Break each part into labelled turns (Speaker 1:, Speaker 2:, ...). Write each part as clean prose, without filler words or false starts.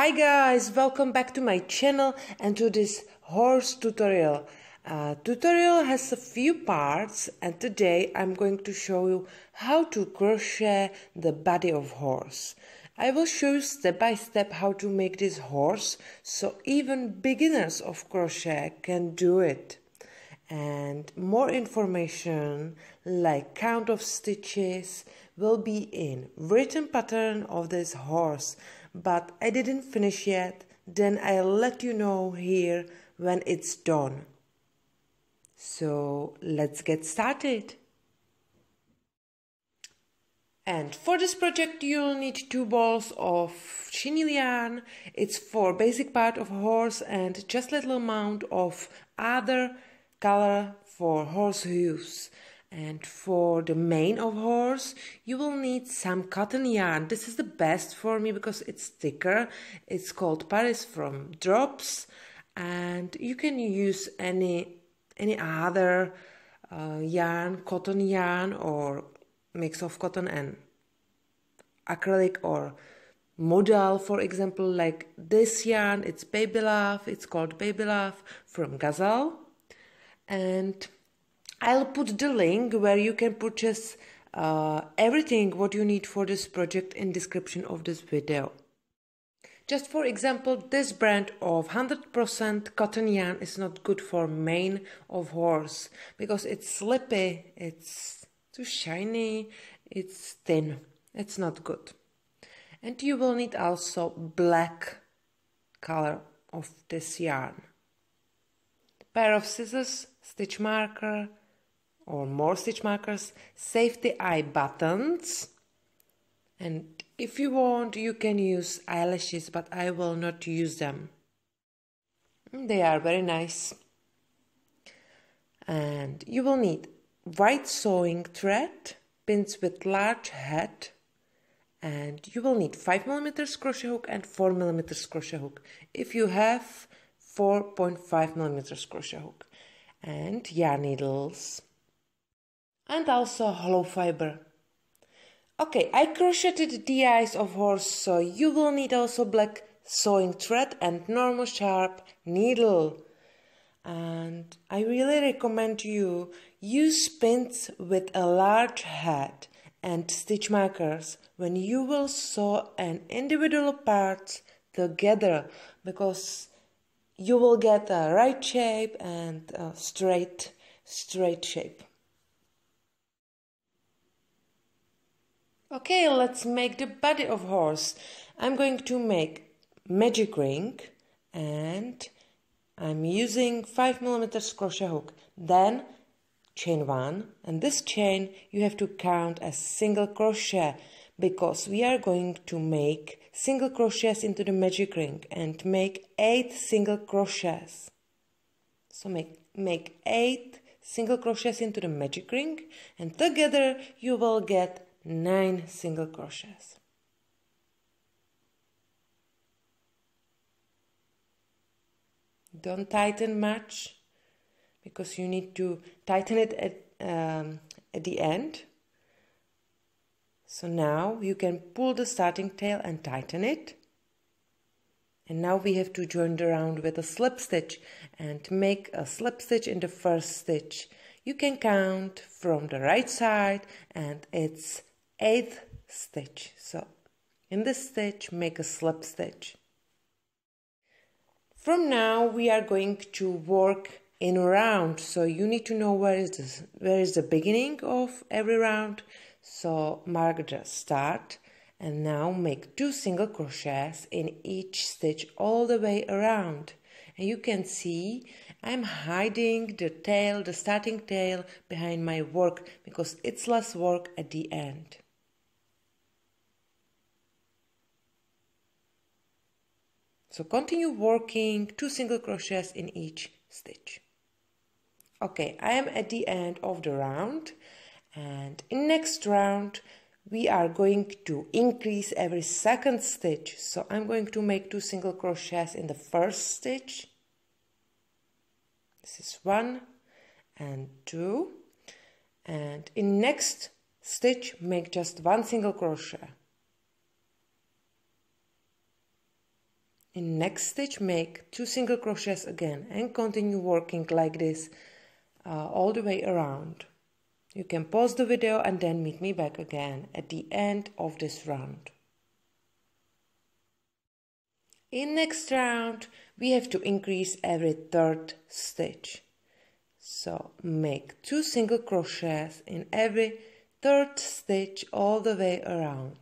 Speaker 1: Hi guys, welcome back to my channel and to this horse tutorial. Tutorial has a few parts and today I'm going to show you how to crochet the body of horse. I will show you step by step how to make this horse so even beginners of crochet can do it. And more information like count of stitches will be in written pattern of this horse, but I didn't finish yet. Then I'll let you know here when it's done. So let's get started. And for this project you'll need 2 balls of chenille yarn. It's for basic part of horse and just a little amount of other color for horse hooves. And for the mane of horse you will need some cotton yarn. This is the best for me because it's thicker. It's called Paris from Drops, and you can use any other yarn, cotton yarn or mix of cotton and acrylic or modal, for example, like this yarn. It's Baby Love. It's called Baby Love from Gazelle. And I'll put the link where you can purchase everything what you need for this project in description of this video. Just for example, this brand of 100% cotton yarn is not good for mane of horse because it's slippy, it's too shiny, it's thin, it's not good. And you will need also black color of this yarn. Pair of scissors, stitch marker or more stitch markers, safety eye buttons, and if you want you can use eyelashes, but I will not use them. They are very nice. And you will need white sewing thread, pins with large head, and you will need 5mm crochet hook and 4mm crochet hook if you have 4.5mm crochet hook, and yarn needles, and also hollow fiber. Okay, I crocheted the eyes of horse, so you will need also black sewing thread and normal sharp needle. And I really recommend you use pins with a large head and stitch markers when you will sew an individual parts together, because you will get a right shape and a straight shape. Okay, let's make the body of horse. I'm going to make magic ring and I'm using 5mm crochet hook, then chain 1, and this chain you have to count as single crochet because we are going to make single crochets into the magic ring and make 8 single crochets. So make 8 single crochets into the magic ring and together you will get 9 single crochets. Don't tighten much because you need to tighten it at the end. So now you can pull the starting tail and tighten it. And now we have to join the round with a slip stitch and make a slip stitch in the first stitch. You can count from the right side and it's 8th stitch. So in this stitch make a slip stitch. From now we are going to work in a round, so you need to know where is the beginning of every round. So mark the start and now make 2 single crochets in each stitch all the way around. And you can see I'm hiding the tail, the starting tail, behind my work because it's less work at the end. So continue working 2 single crochets in each stitch. Okay, I am at the end of the round, and in next round we are going to increase every second stitch. So I'm going to make 2 single crochets in the first stitch. This is 1 and 2, and in next stitch make just 1 single crochet. In next stitch, make 2 single crochets again and continue working like this all the way around. You can pause the video and then meet me back again at the end of this round. In next round, we have to increase every third stitch. So make 2 single crochets in every third stitch all the way around.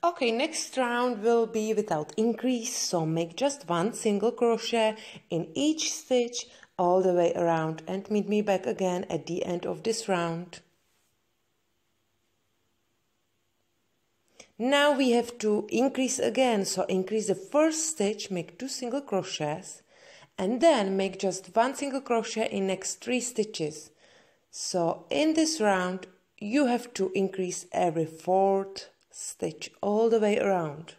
Speaker 1: Okay, next round will be without increase, so make just 1 single crochet in each stitch all the way around and meet me back again at the end of this round. Now we have to increase again, so increase the first stitch, make 2 single crochets and then make just 1 single crochet in next 3 stitches. So in this round you have to increase every fourth stitch all the way around.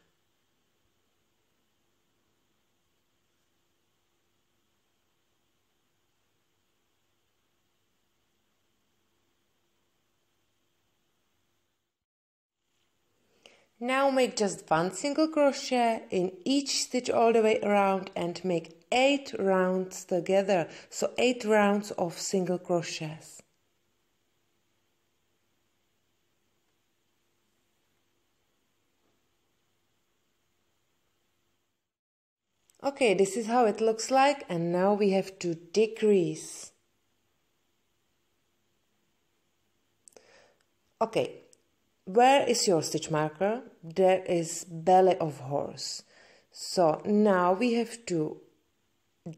Speaker 1: Now make just 1 single crochet in each stitch all the way around and make 8 rounds together, so 8 rounds of single crochets. Okay, this is how it looks like, and now we have to decrease. Okay, where is your stitch marker? There is belly of horse. So now we have to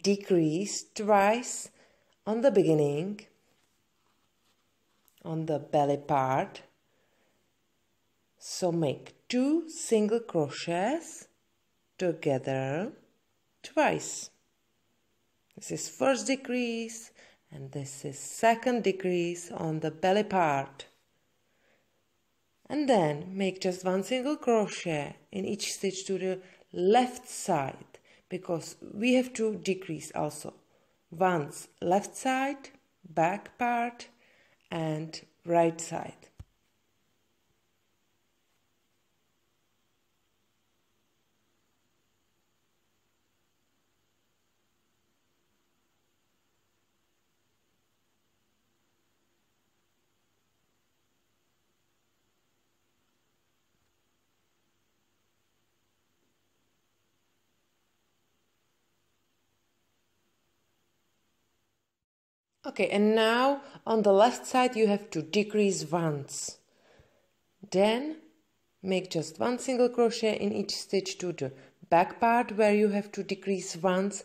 Speaker 1: decrease twice on the beginning, on the belly part. So make 2 single crochets together twice. This is first decrease and this is second decrease on the belly part. And then make just 1 single crochet in each stitch to the left side, because we have to decrease also once left side, back part and right side. Okay, and now on the left side you have to decrease once. Then make just 1 single crochet in each stitch to the back part where you have to decrease once,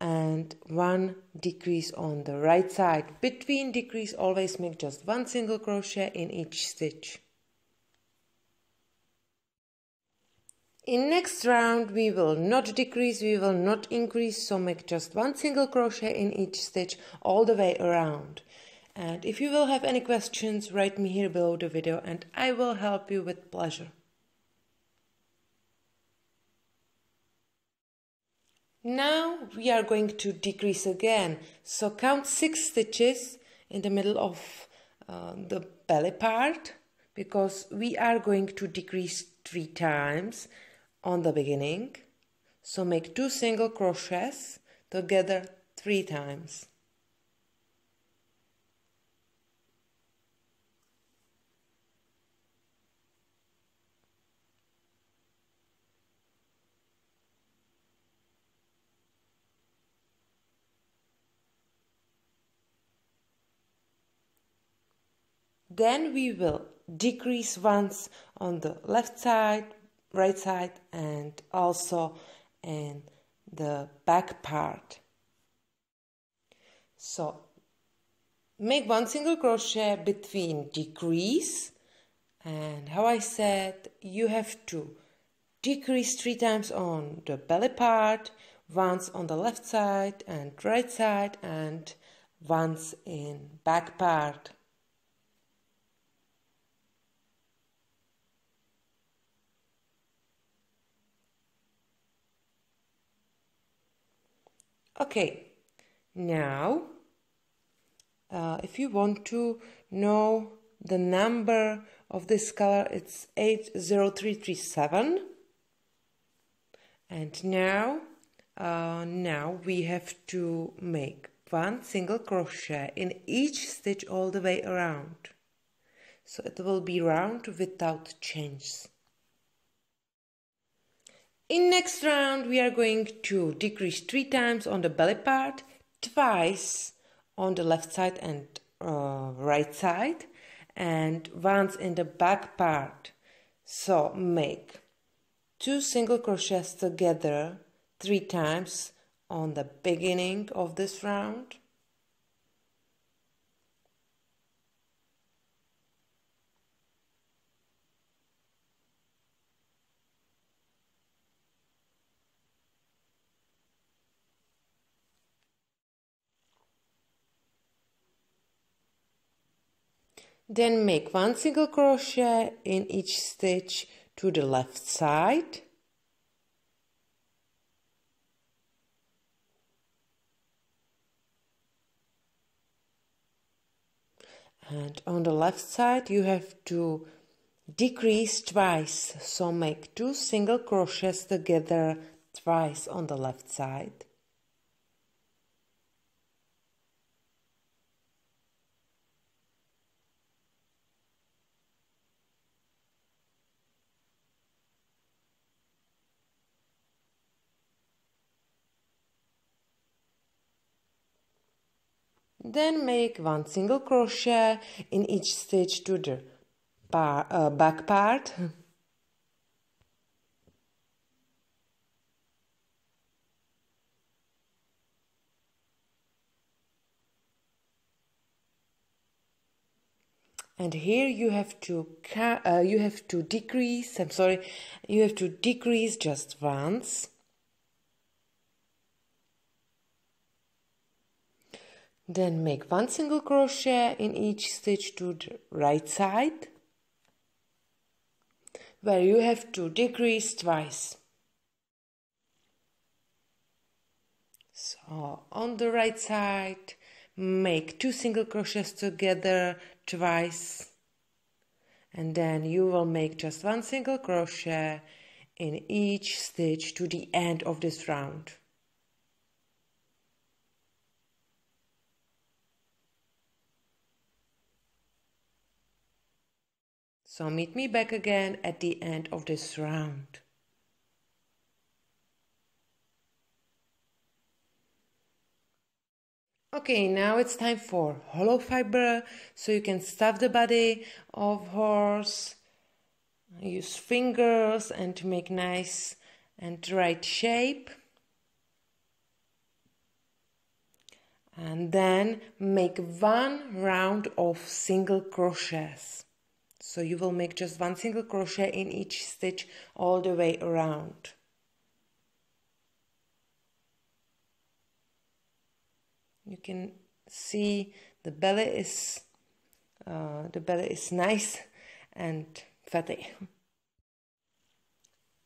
Speaker 1: and 1 decrease on the right side. Between decrease always make just 1 single crochet in each stitch. In next round we will not decrease, we will not increase, so make just 1 single crochet in each stitch all the way around. And if you will have any questions, write me here below the video and I will help you with pleasure. Now we are going to decrease again, so count 6 stitches in the middle of the belly part, because we are going to decrease 3 times on the beginning. So make 2 single crochets together 3 times. Then we will decrease once on the left side, right side and also in the back part. So make 1 single crochet between decrease, and how I said, you have to decrease 3 times on the belly part, once on the left side and right side, and once in back part. Okay, now if you want to know the number of this color, it's 80337. And now we have to make one single crochet in each stitch all the way around. So it will be round without chains. In next round we are going to decrease 3 times on the belly part, twice on the left side and right side, and once in the back part. So make 2 single crochets together 3 times on the beginning of this round. Then make 1 single crochet in each stitch to the left side. And on the left side you have to decrease twice, so make 2 single crochets together twice on the left side. Then make 1 single crochet in each stitch to the back part. And here you have to decrease. You have to decrease just once. Then make 1 single crochet in each stitch to the right side, where you have to decrease twice. So on the right side, make 2 single crochets together twice, and then you will make just 1 single crochet in each stitch to the end of this round. So meet me back again at the end of this round. Okay, now it's time for hollow fiber, so you can stuff the body of horse, use fingers and to make nice and right shape. And then make 1 round of single crochets. So you will make just 1 single crochet in each stitch all the way around. You can see the belly is nice and fatty.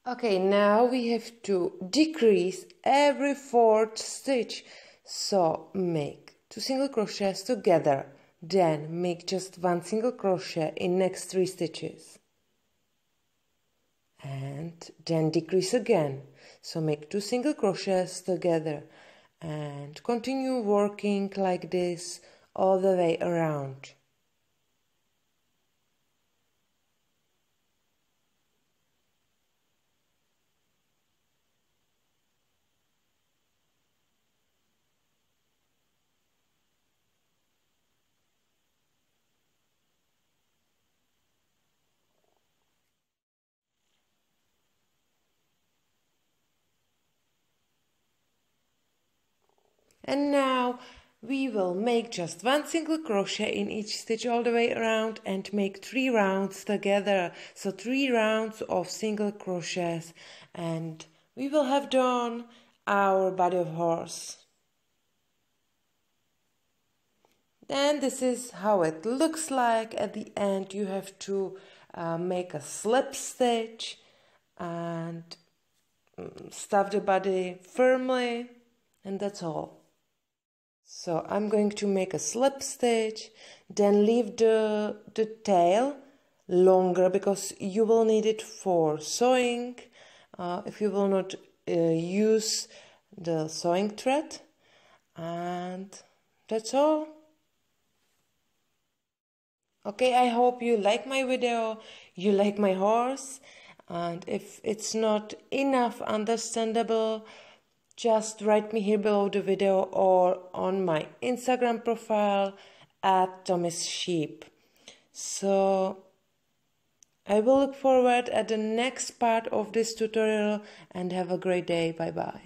Speaker 1: Okay, now we have to decrease every 4th stitch. So make 2 single crochets together. Then make just 1 single crochet in next 3 stitches. And then decrease again. So make 2 single crochets together. And continue working like this all the way around. And now we will make just one single crochet in each stitch all the way around and make 3 rounds together. So 3 rounds of single crochets, and we will have done our body of horse. Then this is how it looks like. At the end you have to make a slip stitch and stuff the body firmly, and that's all. So I'm going to make a slip stitch, then leave the tail longer because you will need it for sewing if you will not use the sewing thread, and that's all. Okay, I hope you like my video, you like my horse, and if it's not enough understandable, just write me here below the video or on my Instagram profile @Tommy'sSheep. So I will look forward at the next part of this tutorial, and have a great day. Bye bye.